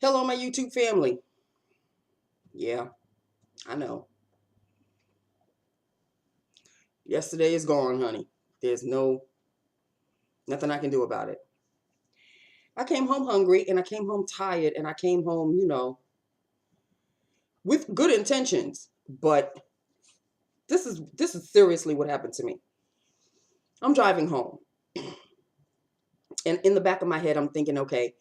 Hello, my YouTube family. Yeah, I know. Yesterday is gone, honey. There's nothing I can do about it. I came home hungry and I came home tired and I came home, with good intentions. But this is seriously what happened to me. I'm driving home. And in the back of my head, I'm thinking, okay,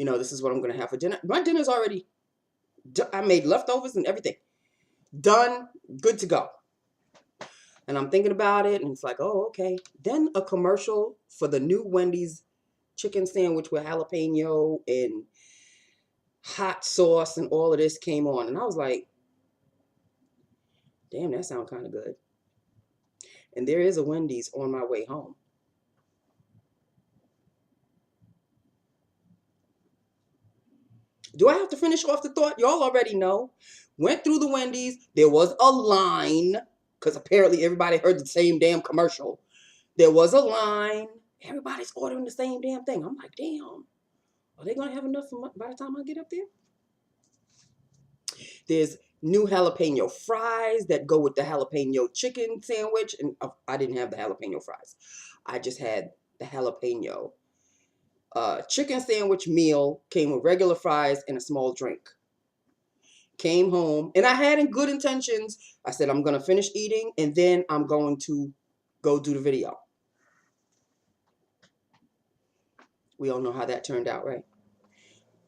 this is what I'm going to have for dinner. My dinner's already done. I made leftovers and everything. Done, good to go. And I'm thinking about it, and it's like, oh, okay. Then a commercial for the new Wendy's chicken sandwich with jalapeno and hot sauce and all of this came on. And I was like, damn, that sounds kind of good. And there is a Wendy's on my way home. Do I have to finish off the thought? Y'all already know. Went through the Wendy's. There was a line, because apparently everybody heard the same damn commercial. There was a line. Everybody's ordering the same damn thing. I'm like, damn. Are they going to have enough by the time I get up there? There's new jalapeno fries that go with the jalapeno chicken sandwich. And I didn't have the jalapeno fries. I just had the jalapeno chicken sandwich meal. Came with regular fries and a small drink. Came home. And I had in good intentions. I said, I'm going to finish eating. And then I'm going to go do the video. We all know how that turned out, right?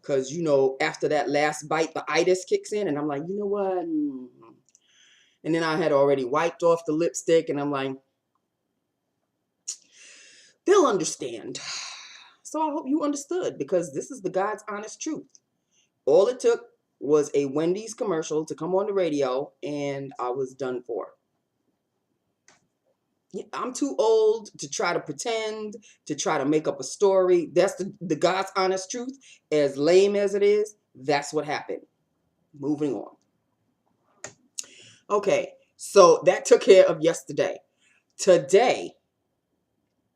Because, after that last bite, the itis kicks in. And I'm like, you know what? And then I had already wiped off the lipstick. And I'm like, they'll understand. So I hope you understood. Because this is the God's honest truth. All it took was a Wendy's commercial to come on the radio. And I was done for. I'm too old to try to pretend, to try to make up a story. That's the God's honest truth. As lame as it is, that's what happened. Moving on. Okay, so that took care of yesterday. Today,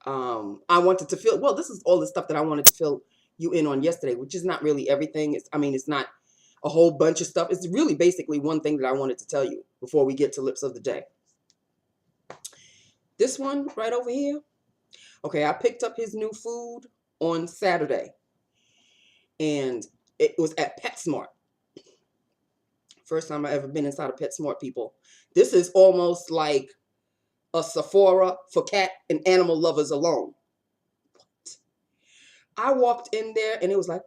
I wanted to fill, this is all the stuff that I wanted to fill you in on yesterday, which is not really everything. It's not a whole bunch of stuff. It's really basically one thing that I wanted to tell you before we get to Lips of the Day. This one right over here. Okay, I picked up his new food on Saturday. And it was at PetSmart. First time I ever been inside of PetSmart, people. This is almost like a Sephora for cat and animal lovers alone. What? I walked in there and it was like,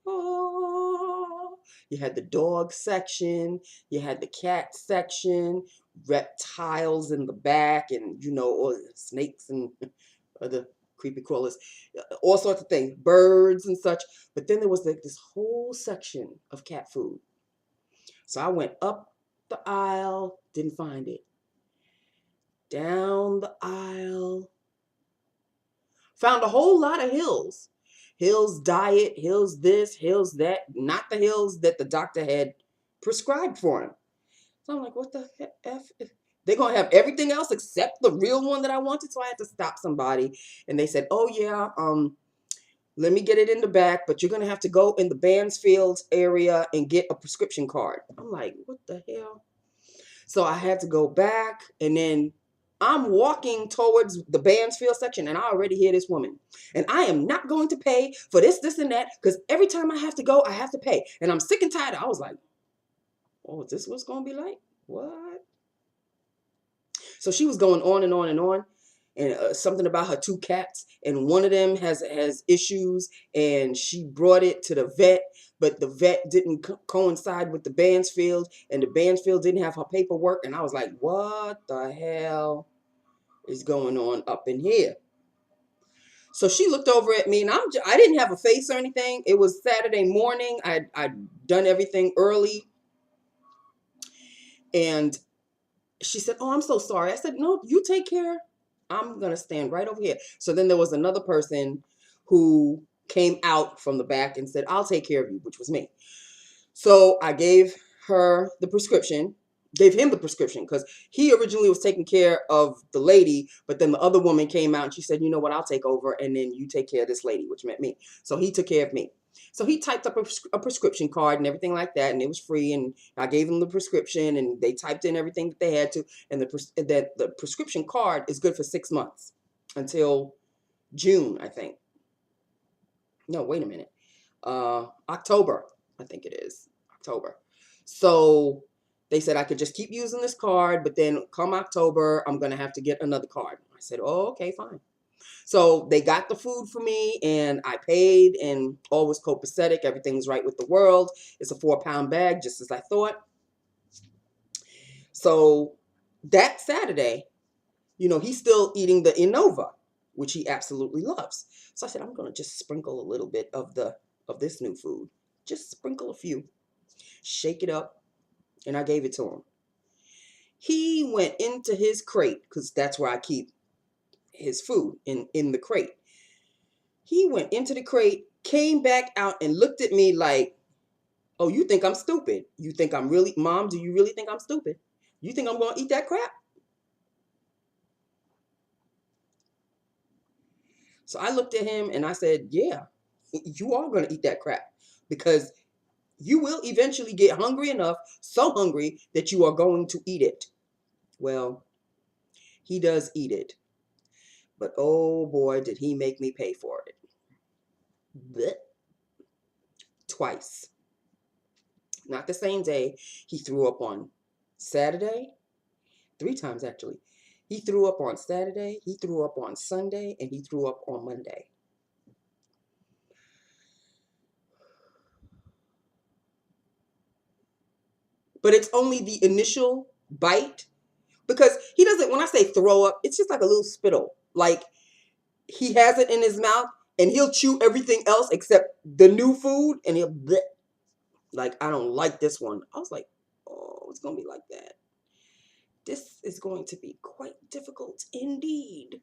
oh. You had the dog section. You had the cat section. Reptiles in the back, and all the snakes and other creepy crawlers, all sorts of things, birds and such. But then there was this whole section of cat food. So I went up the aisle, didn't find it. Down the aisle, found a whole lot of Hills. Hills diet, Hills this, Hills that, not the Hills that the doctor had prescribed for him. So I'm like, what the F? They're going to have everything else except the real one that I wanted. So I had to stop somebody. And they said, oh, yeah, let me get it in the back. But you're going to have to go in the Bansfield area and get a prescription card. I'm like, what the hell? So I had to go back. And then I'm walking towards the Bansfield section. And I already hear this woman. And I am not going to pay for this, this, and that. Because every time I have to go, I have to pay. And I'm sick and tired. I was like, oh, is this what's going to be like? What? So she was going on and on and on. And something about her two cats. And one of them has issues. And she brought it to the vet. But the vet didn't coincide with the Bansfield. And the Bansfield didn't have her paperwork. And I was like, what the hell is going on up in here? So she looked over at me. And I didn't have a face or anything. It was Saturday morning. I'd done everything early. And she said, oh, I'm so sorry. I said, no, you take care. I'm going to stand right over here. So then there was another person who came out from the back and said, I'll take care of you, which was me. So I gave her the prescription, gave him the prescription because he originally was taking care of the lady. But then the other woman came out and she said, you know what, I'll take over. And then you take care of this lady, which meant me. So he took care of me. So he typed up a prescription card and everything like that, and it was free. And I gave him the prescription, and they typed in everything that they had to. And the prescription card is good for 6 months until June, I think. No, wait a minute. October, I think it is. October. So they said I could just keep using this card, but then come October, I'm going to have to get another card. I said, oh, okay, fine. So they got the food for me, and I paid, and all was copacetic. Everything's right with the world. It's a 4-pound bag, just as I thought. So that Saturday, he's still eating the Innova, which he absolutely loves. So I said, I'm going to just sprinkle a little bit of this new food. Just sprinkle a few. Shake it up. And I gave it to him. He went into his crate, because that's where I keep his food, in the crate. He went into the crate, came back out, and looked at me like, oh, you think I'm stupid? You think I'm really, Mom, do you really think I'm stupid? You think I'm going to eat that crap? So I looked at him and I said, yeah, you are going to eat that crap, because you will eventually get hungry enough, so hungry that you are going to eat it. Well, he does eat it. But oh boy, did he make me pay for it. Blech. Twice. Not the same day. He threw up on Saturday. 3 times, actually. He threw up on Saturday, he threw up on Sunday, and he threw up on Monday. But it's only the initial bite, because he doesn't, when I say throw up, it's just like a little spittle. Like, he has it in his mouth, and he'll chew everything else except the new food, and he'll bleh. Like, I don't like this one. I was like, oh, it's going to be like that. This is going to be quite difficult indeed.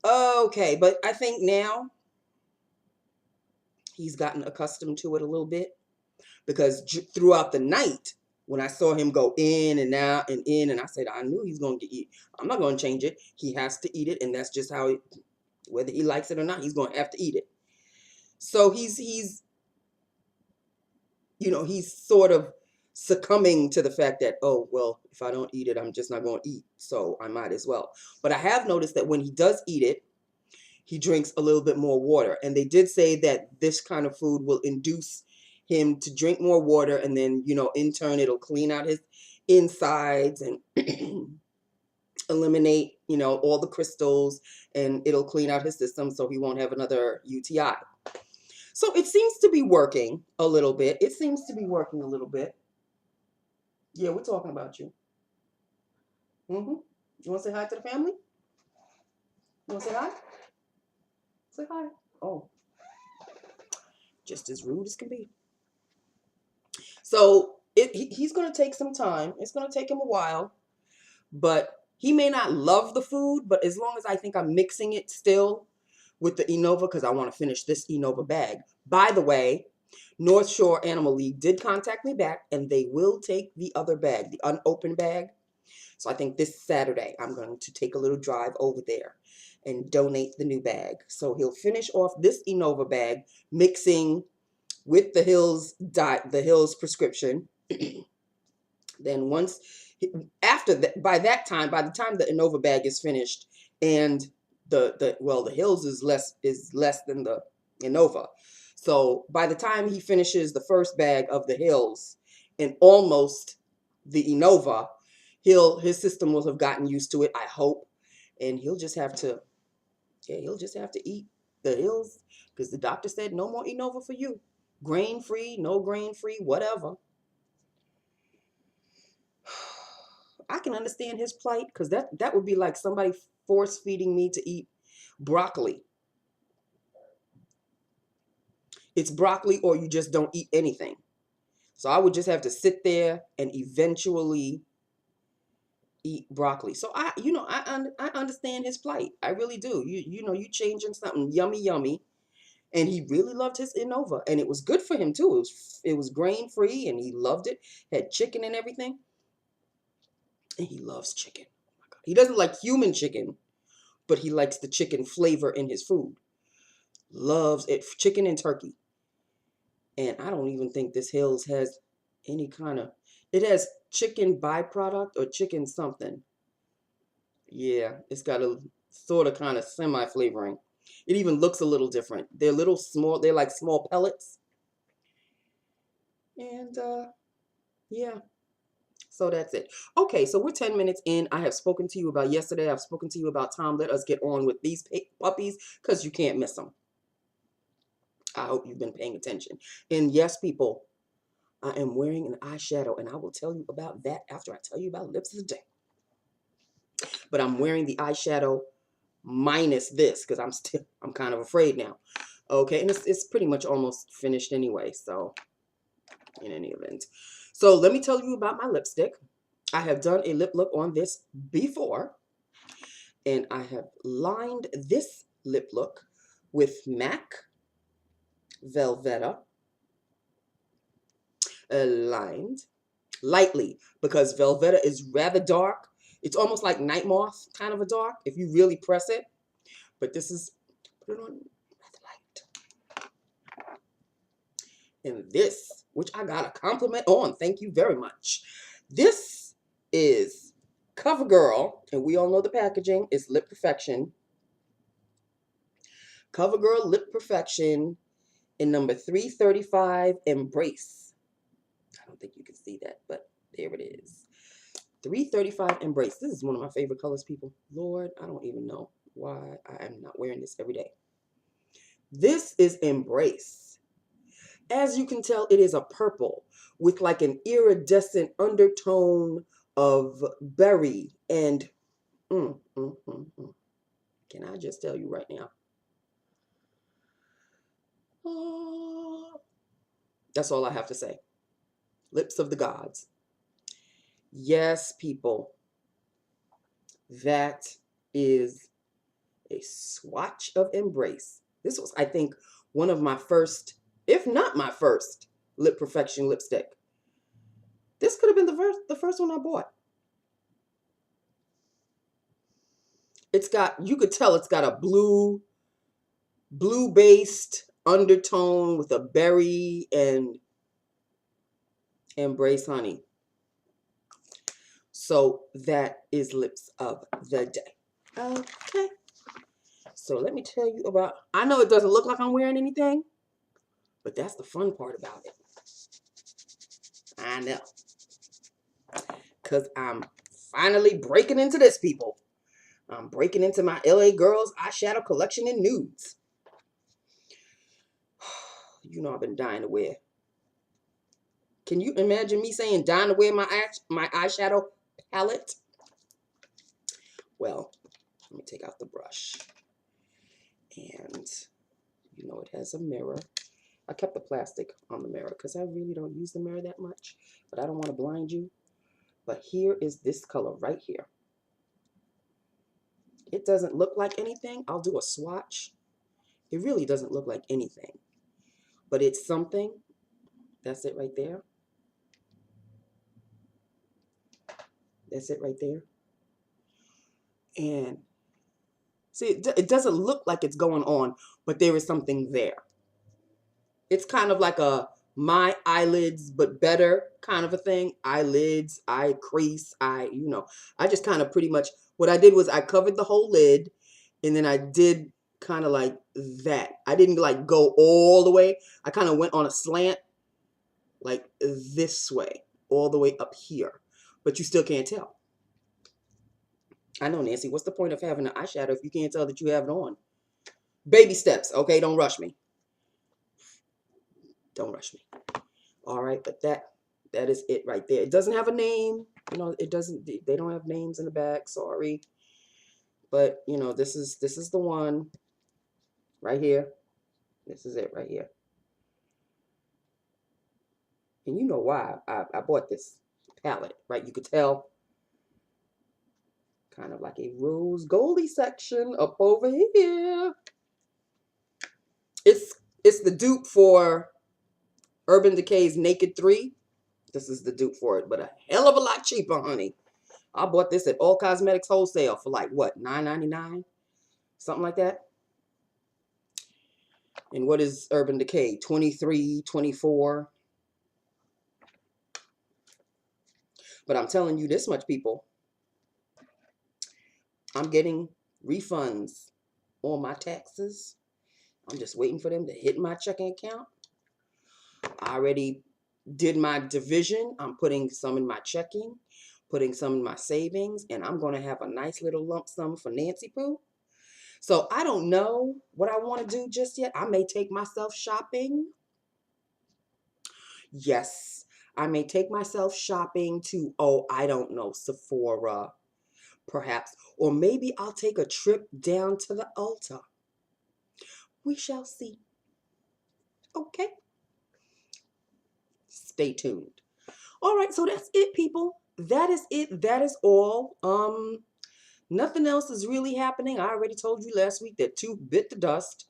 Okay, but I think now he's gotten accustomed to it a little bit, because throughout the night, when I saw him go in and out and in, and I said, I knew he's going to eat. I'm not going to change it. He has to eat it, and that's just how, whether he likes it or not, he's going to have to eat it. So he's sort of succumbing to the fact that, oh, well, if I don't eat it, I'm just not going to eat, so I might as well. But I have noticed that when he does eat it, he drinks a little bit more water. And they did say that this kind of food will induce him to drink more water, and then, in turn, it'll clean out his insides and eliminate, all the crystals, and it'll clean out his system so he won't have another UTI. So it seems to be working a little bit. Yeah, we're talking about you. You want to say hi to the family? You want to say hi? Say hi. Oh, just as rude as can be. So he's going to take some time. It's going to take him a while, but he may not love the food, but as long as I think I'm mixing it still with the Innova, because I want to finish this Innova bag. By the way, North Shore Animal League did contact me back, and they will take the other bag, the unopened bag. So I think this Saturday, I'm going to take a little drive over there and donate the new bag. So he'll finish off this Innova bag, mixing with the Hills prescription. Then after that, by the time the Innova bag is finished, and the Hills is less than the Innova. So by the time he finishes the first bag of the Hills and almost the Innova, his system will have gotten used to it, I hope, and he'll just have to eat the Hills, because the doctor said no more Innova for you. Grain free, no grain free, whatever. I can understand his plight, because that would be like somebody force feeding me to eat broccoli. It's broccoli, or you just don't eat anything. So I would just have to sit there and eventually eat broccoli. So I understand his plight. I really do. You changing something yummy, and he really loved his Innova, and it was good for him too. It was grain free, and he loved it. Had chicken and everything, and he loves chicken. Oh my God. He doesn't like human chicken, but he likes the chicken flavor in his food. Loves it, chicken and turkey. And I don't even think this Hills has any kind of, it has chicken byproduct or chicken something. Yeah, it's got a sort of kind of semi-flavoring. It even looks a little different. They're little small, they're like small pellets. And yeah, so that's it. Okay, so we're 10 minutes in. I have spoken to you about yesterday. I've spoken to you about time. Let us get on with these puppies because you can't miss them. I hope you've been paying attention. And yes, people, I am wearing an eyeshadow, and I will tell you about that after I tell you about lips of the day. But I'm wearing the eyeshadow minus this because I'm kind of afraid now. Okay, and it's pretty much almost finished anyway, so in any event. So let me tell you about my lipstick. I have done a lip look on this before, and I have lined this lip look with MAC Velveta, lined lightly because Velveta is rather dark. It's almost like Night Moth kind of a dark if you really press it. But this is, put it on rather light. And this, which I got a compliment on, thank you very much. This is CoverGirl, and we all know the packaging is Lip Perfection. CoverGirl Lip Perfection in number 335 Embrace. I don't think you can see that, but there it is. 335 Embrace. This is one of my favorite colors, people. Lord, I don't even know why I am not wearing this every day. This is Embrace. As you can tell, it is a purple with like an iridescent undertone of berry and can I just tell you right now? That's all I have to say. Lips of the gods. Yes, people. That is a swatch of Embrace. This was, I think, one of my first, if not my first, Lip Perfection lipstick. This could have been the first one I bought. It's got, you could tell it's got a blue-based undertone with a berry and Embrace honey. So that is Lips of the Day. Okay. So let me tell you about, I know it doesn't look like I'm wearing anything, but that's the fun part about it. I know. Because I'm finally breaking into this, people. I'm breaking into my LA Girls eyeshadow collection in nudes. You know I've been dying to wear. Can you imagine me saying dying to wear my eyeshadow palette? Well, let me take out the brush. And you know it has a mirror. I kept the plastic on the mirror because I really don't use the mirror that much. But I don't want to blind you. But here is this color right here. It doesn't look like anything. I'll do a swatch. It really doesn't look like anything. But it's something. That's it right there. That's it right there. And see, it doesn't look like it's going on, but there is something there. It's kind of like a my eyelids, but better kind of a thing. Eyelids, eye crease, you know. I just kind of pretty much, what I did was I covered the whole lid, and then I did kind of like that. I didn't like go all the way. I kind of went on a slant like this way, all the way up here. But you still can't tell. I know, Nancy, what's the point of having an eyeshadow if you can't tell that you have it on? Baby steps, okay? Don't rush me. Don't rush me. All right, but that is it right there. It doesn't have a name. You know, it doesn't, they don't have names in the back, sorry. But, you know, this is the one right here. This is it right here. And you know why I bought this palette, right? You could tell kind of like a rose goldy section up over here. It's the dupe for Urban Decay's Naked 3. This is the dupe for it, but a hell of a lot cheaper, honey. I bought this at All Cosmetics Wholesale for like, what, $9.99? Something like that. And what is Urban Decay? 23, 24. But I'm telling you this much, people. I'm getting refunds on my taxes. I'm just waiting for them to hit my checking account. I already did my division. I'm putting some in my checking, putting some in my savings, and I'm going to have a nice little lump sum for Nancy Poo. So I don't know what I want to do just yet. I may take myself shopping. Yes, I may take myself shopping to, oh, I don't know, Sephora, perhaps. Or maybe I'll take a trip down to the Ulta. We shall see. Okay. Stay tuned. All right, so that's it, people. That is it. That is all. Nothing else is really happening. I already told you last week that 2 bit the dust.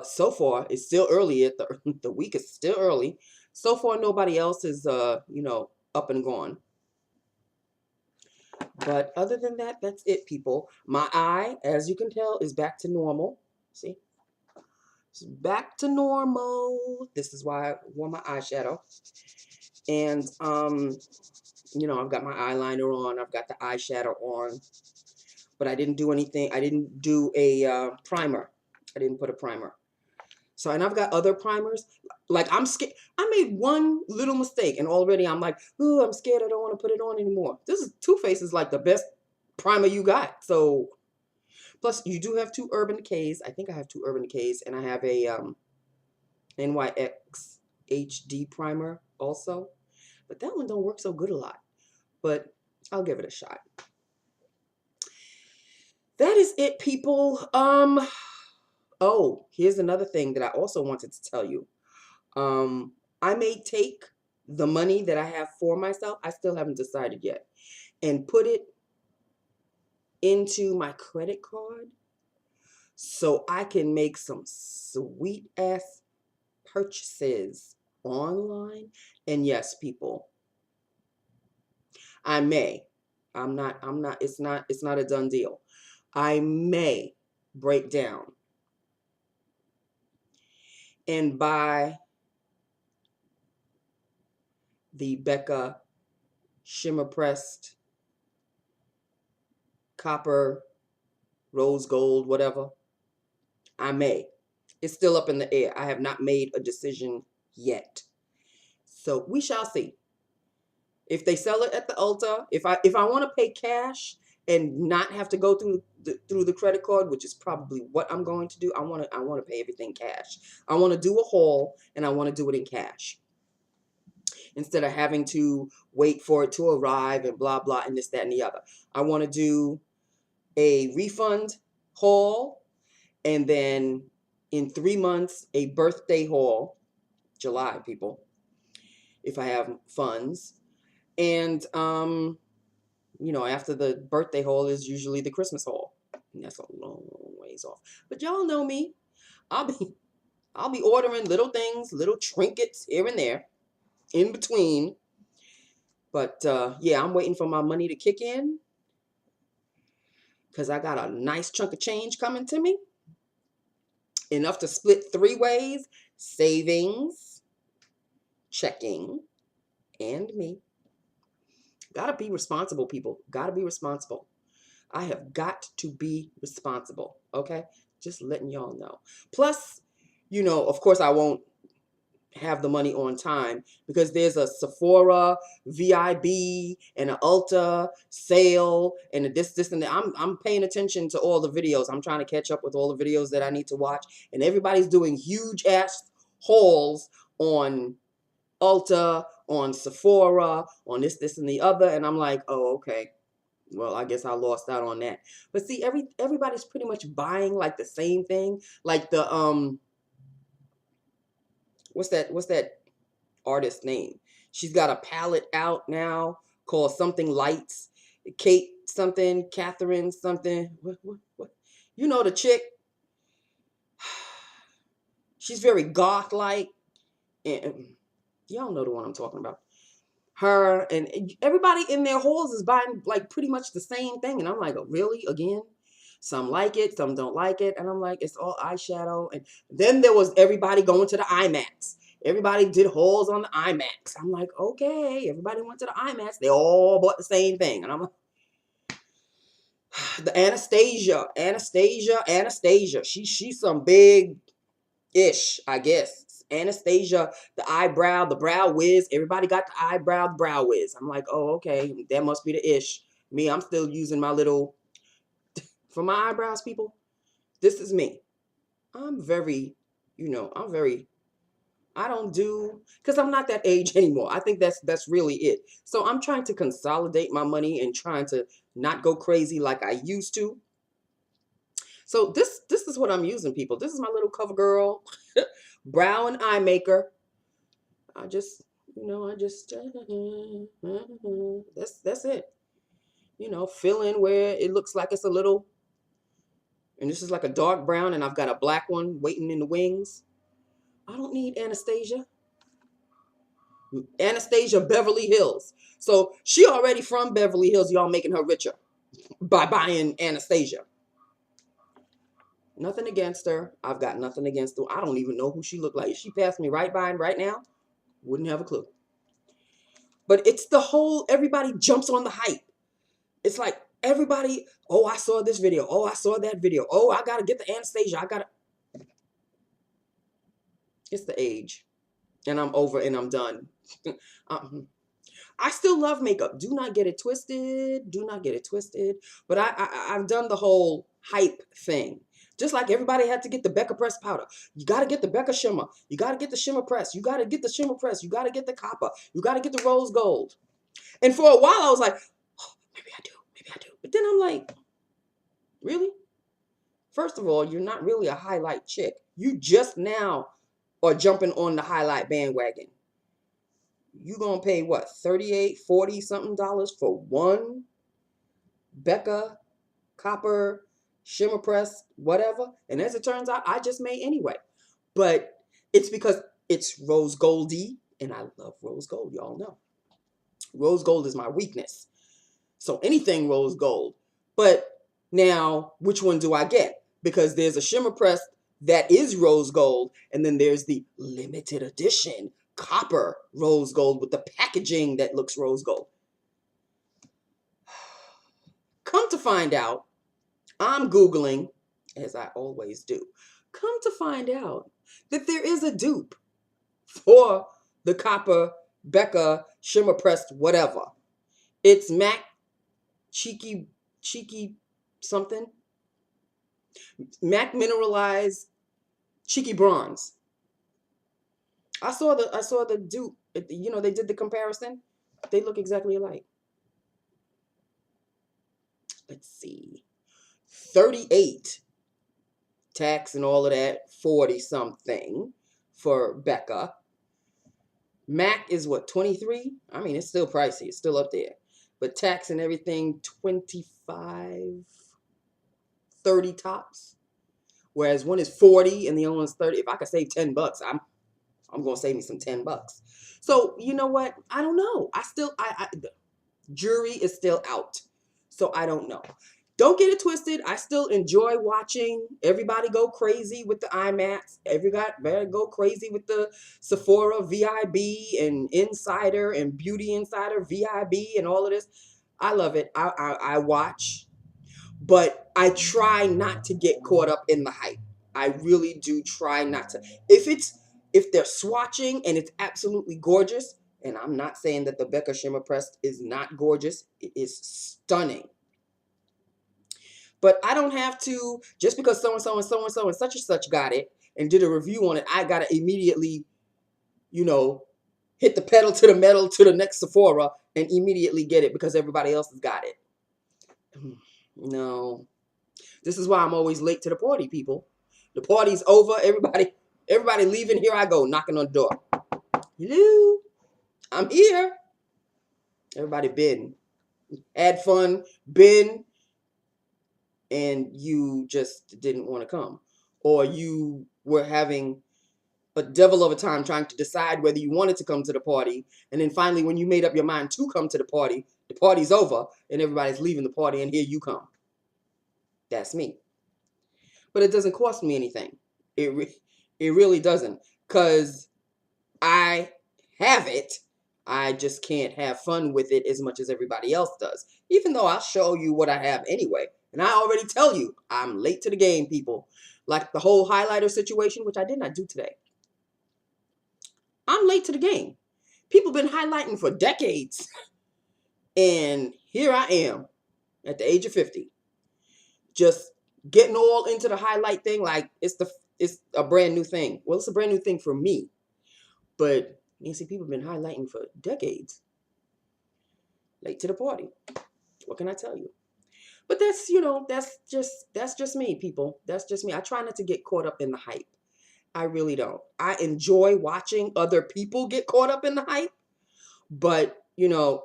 So far, it's still early. The week is still early. So far, nobody else is, up and gone. But other than that, that's it, people. My eye, as you can tell, is back to normal. See? It's back to normal. This is why I wore my eyeshadow. And, I've got my eyeliner on. I've got the eyeshadow on. But I didn't do anything. I didn't do a primer. I didn't put a primer. So, and I've got other primers. Like, I'm scared. I made one little mistake, and already I'm like, ooh, I'm scared. I don't want to put it on anymore. Too Faced is like the best primer you got. So, plus you do have 2 Urban Decays. I think I have 2 Urban Decays, and I have a NYX HD primer also. But that one don't work so good a lot. But I'll give it a shot. That is it, people. Oh, here's another thing that I also wanted to tell you. I may take the money that I have for myself, I still haven't decided yet, and put it into my credit card so I can make some sweet ass purchases online. And yes, people, I may. It's not a done deal. I may break down and buy the Becca Shimmer Pressed Copper Rose Gold, whatever. I may. It's still up in the air. I have not made a decision yet. So we shall see. If they sell it at the Ulta, if I want to pay cash and not have to go through the credit card, which is probably what I'm going to do, I want to pay everything cash. I want to do a haul and I want to do it in cash, instead of having to wait for it to arrive and blah blah and this, that, and the other. I want to do a refund haul, and then in 3 months a birthday haul, July, people, if I have funds. And after the birthday haul is usually the Christmas haul, and that's a long ways off. But y'all know me. I'll be ordering little things, little trinkets here and there in between. But yeah, I'm waiting for my money to kick in, because I got a nice chunk of change coming to me. Enough to split 3 ways: savings, checking, and me. Gotta be responsible, people. Gotta be responsible. I have got to be responsible, okay? Just letting y'all know. Plus, of course I won't have the money on time, because there's a Sephora VIB and an Ulta sale and a this and that. I'm paying attention to all the videos. I'm trying to catch up with all the videos that I need to watch, and everybody's doing huge ass hauls on Ulta, on Sephora, on this and the other, and I'm like, oh, okay. Well, I guess I lost out on that. But see, everybody's pretty much buying like the same thing. Like the what's that artist name? She's got a palette out now called something Lights. Kate something, Catherine something. What? You know the chick. She's very goth-like. And y'all know the one I'm talking about. Her and everybody in their halls is buying like pretty much the same thing. And I'm like, oh, really? Again? Some like it, some don't like it. And I'm like, it's all eyeshadow. And then there was everybody going to the IMAX. Everybody did hauls on the IMAX. I'm like, okay, everybody went to the IMAX. They all bought the same thing. And I'm like, the Anastasia. She's some big-ish, I guess. Anastasia, the eyebrow, the brow wiz. Everybody got the eyebrow, the brow wiz. I'm like, oh, okay, that must be the ish. Me, I'm still using my little, for my eyebrows, people, this is me. I'm very, I don't do, because I'm not that age anymore. I think that's really it. So I'm trying to consolidate my money and trying to not go crazy like I used to. So this is what I'm using, people. This is my little CoverGirl brow and eye maker. I just, that's it. Fill in where it looks like it's a little, and this is like a dark brown, and I've got a black one waiting in the wings. I don't need Anastasia. Anastasia Beverly Hills. So she already from Beverly Hills. Y'all making her richer by buying Anastasia. Nothing against her. I've got nothing against her. I don't even know who she looked like. If she passed me right by right now, wouldn't have a clue. But it's the whole, everybody jumps on the hype. It's like everybody, oh, I saw this video. Oh, I saw that video. Oh, I got to get the Anastasia. It's the age. And I'm over and I'm done. I still love makeup. Do not get it twisted. Do not get it twisted. But I've done the whole hype thing. Just like everybody had to get the Becca Press powder. You got to get the Becca Shimmer. You got to get the Shimmer Press. You got to get the Shimmer Press. You got to get the Copper. You got to get the Rose Gold. And for a while, I was like, oh, maybe I do. Maybe I do. But then I'm like, really? First of all, you're not really a highlight chick. You just now are jumping on the highlight bandwagon. You going to pay what, $38, $40 something for one Becca, Copper, Shimmer Press, whatever? And as it turns out, I just made anyway. But it's because it's rose goldy, and I love rose gold, y'all know. Rose gold is my weakness. So anything rose gold. But now, which one do I get? Because there's a Shimmer Press that is rose gold, and then there's the limited edition Copper rose gold with the packaging that looks rose gold. Come to find out, I'm Googling, as I always do. Come to find out that there is a dupe for the Copper, Becca, Shimmer Pressed, whatever. It's MAC Cheeky something. MAC Mineralize Cheeky Bronze. I saw the dupe. They did the comparison. They look exactly alike. Let's see. 38 tax and all of that, 40 something for Becca. MAC is what, 23? I mean, it's still pricey. It's still up there. But tax and everything, 25, 30 tops. Whereas one is 40 and the other one's 30. If I could save $10, I'm going to save me some $10. So, you know what? I don't know. The jury is still out. So I don't know. Don't get it twisted. I still enjoy watching everybody go crazy with the IMAX. Everybody go crazy with the Sephora VIB and Insider and Beauty Insider VIB and all of this. I love it. I watch. But I try not to get caught up in the hype. I really do try not to. If they're swatching and it's absolutely gorgeous, and I'm not saying that the Becca Shimmer Pressed is not gorgeous. It is stunning. But I don't have to, just because so-and-so and so-and-so and such and such got it and did a review on it, I got to immediately, hit the pedal to the metal to the next Sephora and immediately get it because everybody else has got it. No. This is why I'm always late to the party, people. The party's over. Everybody leaving. Here I go, knocking on the door. Hello? I'm here. Everybody been. Had fun, been, and you just didn't want to come. Or you were having a devil of a time trying to decide whether you wanted to come to the party. And then finally, when you made up your mind to come to the party's over, and everybody's leaving the party, and here you come. That's me. But it doesn't cost me anything. It really doesn't. Because I have it. I just can't have fun with it as much as everybody else does. Even though I'll show you what I have anyway. And I already tell you, I'm late to the game, people. Like the whole highlighter situation, which I did not do today. I'm late to the game. People been highlighting for decades. And here I am at the age of 50. Just getting all into the highlight thing like it's a brand new thing. Well, it's a brand new thing for me. But you see, people have been highlighting for decades. Late to the party. What can I tell you? But that's, that's just me, people. That's just me. I try not to get caught up in the hype. I really don't. I enjoy watching other people get caught up in the hype. But,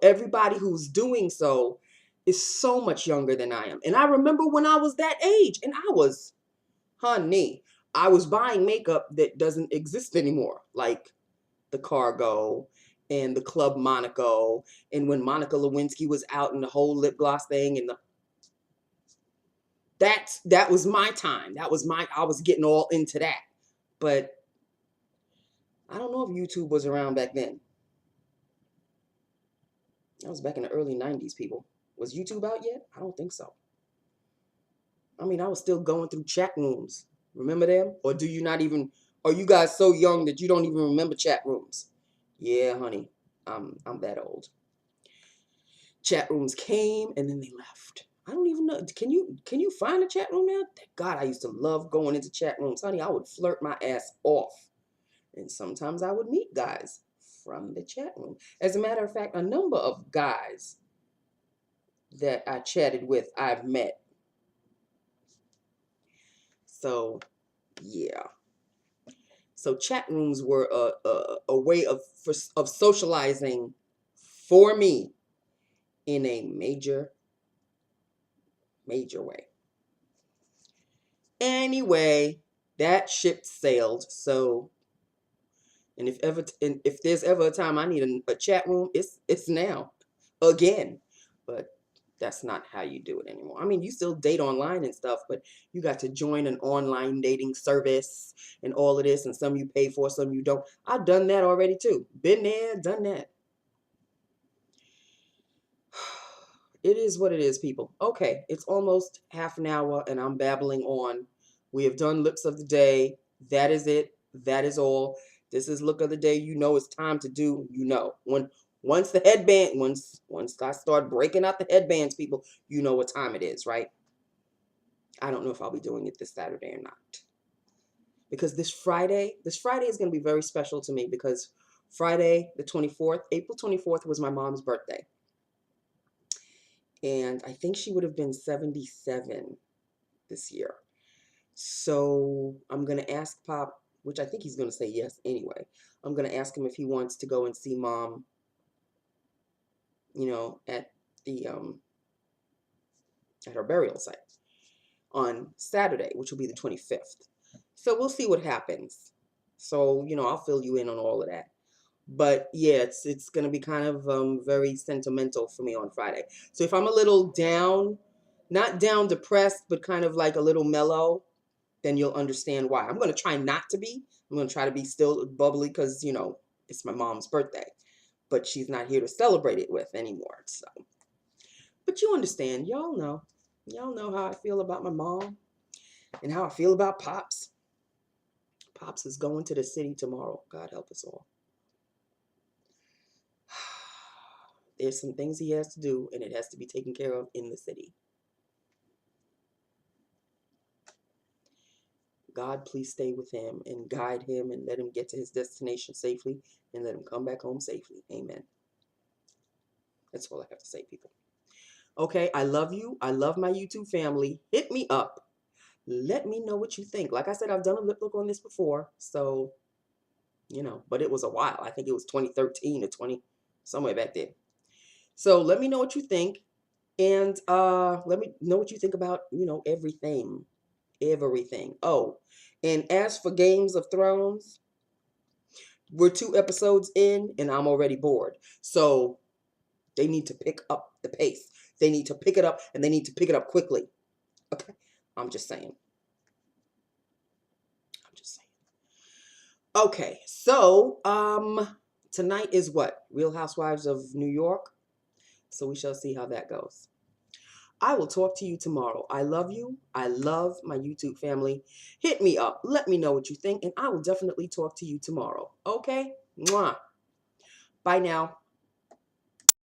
everybody who's doing so is so much younger than I am. And I remember when I was that age and I was buying makeup that doesn't exist anymore. Like the Cargo and the Club Monaco, and when Monica Lewinsky was out in the whole lip gloss thing, and that was my time. I was getting all into that. But I don't know if YouTube was around back then. That was back in the early 90s, people. Was YouTube out yet? I don't think so. I mean, I was still going through chat rooms. Remember them? Or are you guys so young that you don't even remember chat rooms? Yeah, honey, I'm that old. Chat rooms came and then they left. I don't even know. Can you find a chat room now? Thank God, I used to love going into chat rooms, honey. I would flirt my ass off. And sometimes I would meet guys from the chat room. As a matter of fact, a number of guys that I chatted with, I've met. So, yeah. So chat rooms were a way of socializing for me in a major way. Anyway, that ship sailed. So, and if there's ever a time I need a chat room, it's now, again. But that's not how you do it anymore. I mean, you still date online and stuff, but you got to join an online dating service and all of this, and some you pay for, some you don't. I've done that already too. Been there, done that. It is what it is, people. Okay, it's almost half an hour and I'm babbling on. We have done lips of the day. That is it. That is all. This is look of the day. It's time to do, once I start breaking out the headbands, people, you know what time it is, right? I don't know if I'll be doing it this Saturday or not. Because this Friday is going to be very special to me, because Friday, the 24th, April 24th was my mom's birthday. And I think she would have been 77 this year. So I'm going to ask Pop, which I think he's going to say yes anyway. I'm going to ask him if he wants to go and see Mom, at the at her burial site on Saturday, which will be the 25th. So we'll see what happens. So, I'll fill you in on all of that. But yeah, it's going to be kind of very sentimental for me on Friday. So if I'm a little down, not down depressed, but kind of like a little mellow, then you'll understand why. I'm going to try not to be. I'm going to try to be still bubbly because, it's my mom's birthday. But she's not here to celebrate it with anymore. So, but you understand. Y'all know. Y'all know how I feel about my mom and how I feel about Pops. Pops is going to the city tomorrow. God help us all. There's some things he has to do, and it has to be taken care of in the city. God, please stay with him and guide him and let him get to his destination safely and let him come back home safely. Amen. That's all I have to say, people. Okay, I love you. I love my YouTube family. Hit me up. Let me know what you think. Like I said, I've done a lip look on this before, so, but it was a while. I think it was 2013 or 20, somewhere back there. So let me know what you think, and let me know what you think about, everything. Oh, and as for Games of Thrones, we're 2 episodes in, and I'm already bored. So they need to pick up the pace. They need to pick it up, and they need to pick it up quickly. Okay. I'm just saying. I'm just saying. Okay, so tonight is what? Real Housewives of New York. So we shall see how that goes. I will talk to you tomorrow. I love you. I love my YouTube family. Hit me up. Let me know what you think, and I will definitely talk to you tomorrow. Okay? Mwah. Bye now.